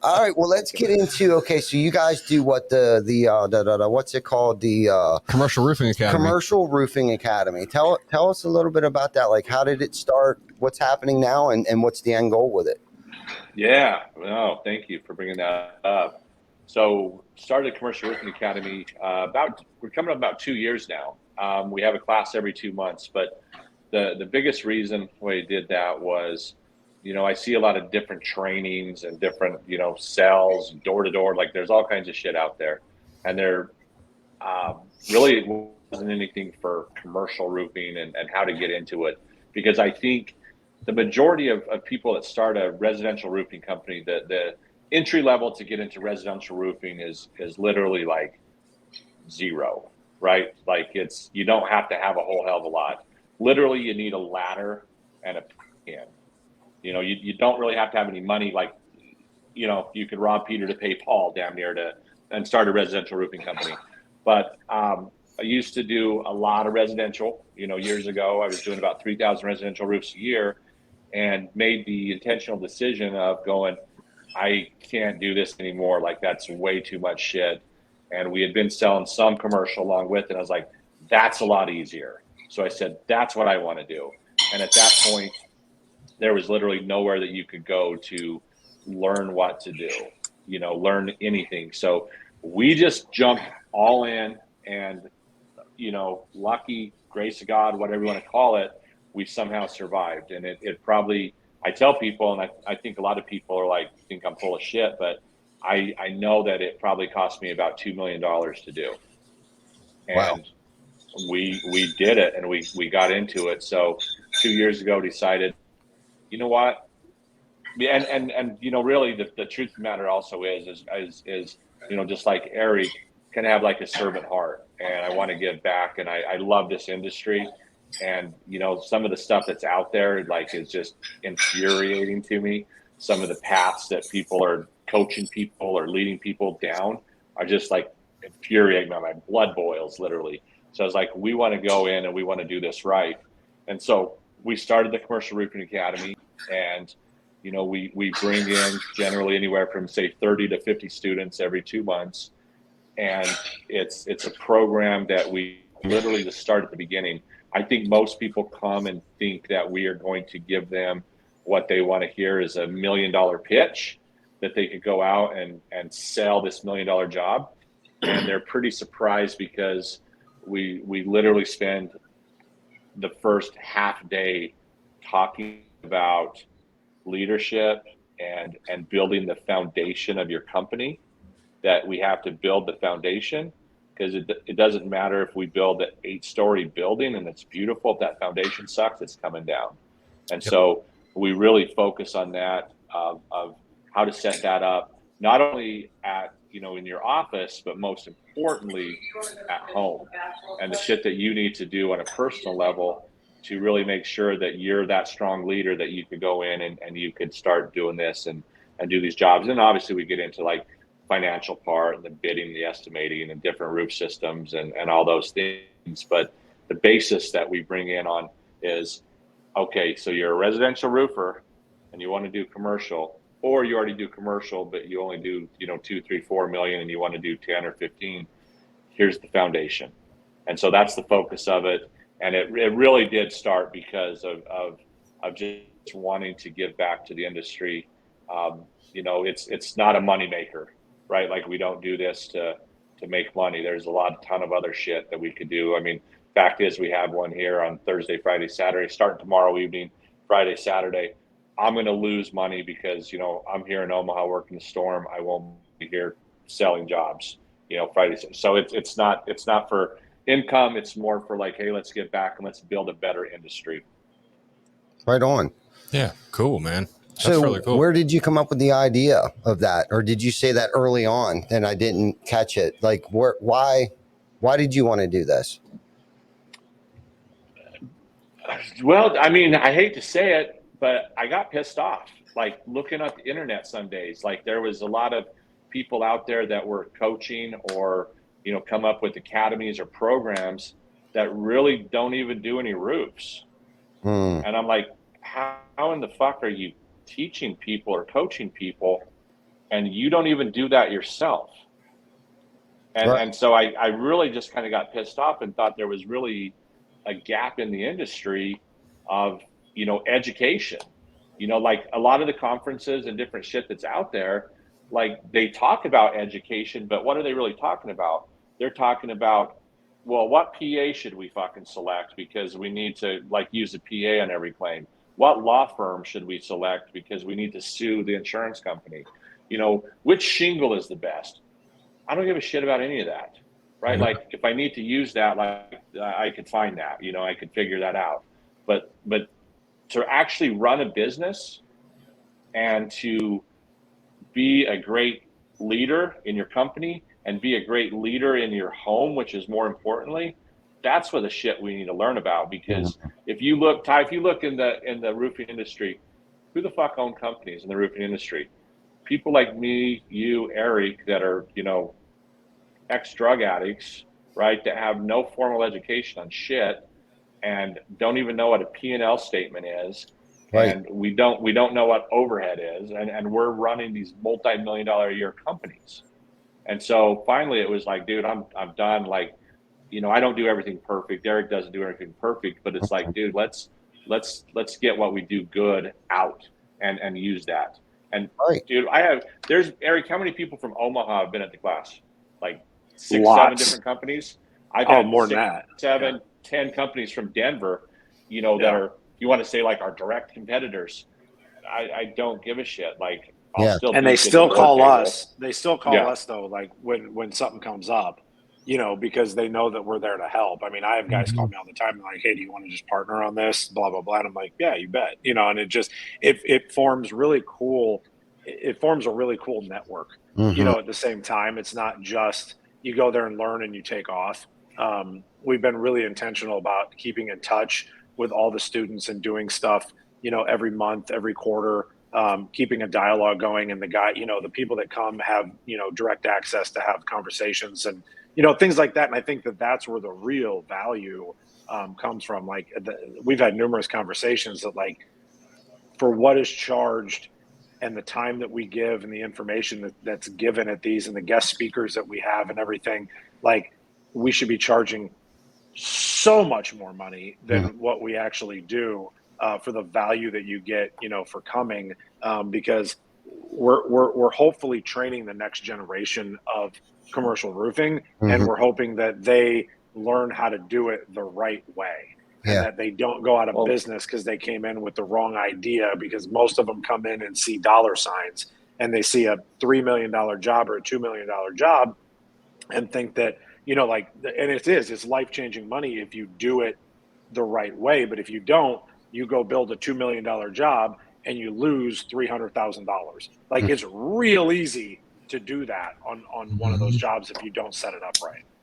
All right, well, let's get into, okay, so you guys do what what's it called? The Commercial Roofing Academy. Commercial Roofing Academy. Tell us a little bit about that. Like, how did it start? What's happening now, and what's the end goal with it? Yeah, no, thank you for bringing that up. So, started Commercial Roofing Academy we're coming up about 2 years now. We have a class every 2 months, but the biggest reason why I did that was, I see a lot of different trainings and different, sales, door to door. Like, there's all kinds of shit out there, and there really wasn't anything for commercial roofing and how to get into it, because I think the majority of people that start a residential roofing company, the entry level to get into residential roofing is literally like zero, right? Like, you don't have to have a whole hell of a lot. Literally, you need a ladder and a pan. You don't really have to have any money. Like, you could rob Peter to pay Paul, damn near, to and start a residential roofing company. But I used to do a lot of residential. Years ago, I was doing about 3,000 residential roofs a year, and made the intentional decision of going, I can't do this anymore. Like, that's way too much shit. And we had been selling some commercial along with it. I was like, that's a lot easier. So I said, that's what I want to do. And at that point, there was literally nowhere that you could go to learn what to do, learn anything. So we just jumped all in, and, lucky, grace of God, whatever you want to call it, we somehow survived. And it probably, I tell people, and I think a lot of people are like, think I'm full of shit, but I know that it probably cost me about $2 million to do. Wow. And we did it, and we got into it. So 2 years ago, decided, you know what? And really the truth of the matter also is just like Eric, can have like a servant heart, and I want to give back, and I love this industry. And some of the stuff that's out there, like, is just infuriating to me. Some of the paths that people are coaching people or leading people down are just like infuriating. My blood boils, literally. So I was like, we want to go in and we want to do this right. And so we started the Commercial Roofing Academy, and we bring in generally anywhere from, say, 30 to 50 students every 2 months. And it's a program that we literally just start at the beginning. I think most people come and think that we are going to give them what they want to hear is $1 million pitch, that they could go out and sell this $1 million job. And they're pretty surprised, because we literally spend the first half day talking about leadership and building the foundation of your company. That we have to build the foundation, because it doesn't matter if we build an 8-story building and it's beautiful. If that foundation sucks, it's coming down. And so we really focus on that, of how to set that up, not only at, in your office, but most importantly at home, and the shit that you need to do on a personal level to really make sure that you're that strong leader that you could go in and you could start doing this and do these jobs. And obviously we get into like financial part and the bidding, the estimating, and different roof systems and all those things. But the basis that we bring in on is, okay, so you're a residential roofer and you want to do commercial, or you already do commercial, but you only do, 2, 3, 4 million, and you want to do 10 or 15. Here's the foundation. And so that's the focus of it. And it really did start because of just wanting to give back to the industry. It's not a moneymaker, right? Like, we don't do this to make money. There's a ton of other shit that we could do. I mean, fact is, we have one here on Thursday, Friday, Saturday, starting tomorrow evening, Friday, Saturday. I'm going to lose money because, I'm here in Omaha working the storm. I won't be here selling jobs, Friday. So it's not for income. It's more for like, hey, let's get back and let's build a better industry. Right on. Yeah, cool, man. That's So really cool. where did you come up with the idea of that? Or did you say that early on and I didn't catch it? Like, why did you want to do this? Well, I mean, I hate to say it, but I got pissed off. Like, looking at the internet some days, like, there was a lot of people out there that were coaching or, come up with academies or programs that really don't even do any roofs. Hmm. And I'm like, how in the fuck are you teaching people or coaching people and you don't even do that yourself. And so I really just kind of got pissed off and thought there was really a gap in the industry of, education. Like a lot of the conferences and different shit that's out there, like they talk about education, but what are they really talking about? They're talking about, well, what PA should we fucking select because we need to like use a PA on every claim? What law firm should we select because we need to sue the insurance company? Which shingle is the best? I don't give a shit about any of that, right? Mm-hmm. Like if I need to use that, like I could find that, I could figure that out. But to actually run a business and to be a great leader in your company and be a great leader in your home, which is more importantly, that's what the shit we need to learn about. Because if you look, Ty, if you look in the roofing industry, who the fuck own companies in the roofing industry? People like me, you, Eric, that are, ex-drug addicts, right, that have no formal education on shit and don't even know what a P&L statement is. Right. And we don't know what overhead is. And we're running these multi-million-dollar a year companies. And so finally it was like, dude, I'm done. Like, I don't do everything perfect. Eric doesn't do everything perfect, but it's like, dude, let's get what we do good out and use that. And Right. dude, there's Eric, how many people from Omaha have been at the class? Like 6, Lots. 7 different companies. I've had more 6, than that. 7, 10 companies from Denver, that are, you want to say like our direct competitors. I don't give a shit. Like I'll still and be they at the still board call table. us. They still call us though, like when something comes up, because they know that we're there to help. I mean, I have guys call me all the time and like, hey, do you want to just partner on this? Blah blah blah. And I'm like, yeah, you bet. And it just it forms really cool. It forms a really cool network. At the same time, it's not just you go there and learn and you take off. We've been really intentional about keeping in touch with all the students and doing stuff, every month, every quarter, keeping a dialogue going. And the people that come have, direct access to have conversations and, things like that. And I think that that's where the real value comes from. Like we've had numerous conversations that like for what is charged and the time that we give and the information that's given at these and the guest speakers that we have and everything, like we should be charging so much more money than what we actually do for the value that you get, for coming, because we're hopefully training the next generation of commercial roofing, and we're hoping that they learn how to do it the right way. And that they don't go out of business because they came in with the wrong idea, because most of them come in and see dollar signs and they see a $3 million job or a $2 million job and think that, and it's life-changing money if you do it the right way. But if you don't, you go build a $2 million job and you lose $300,000. Like it's real easy to do that on one of those jobs if you don't set it up right.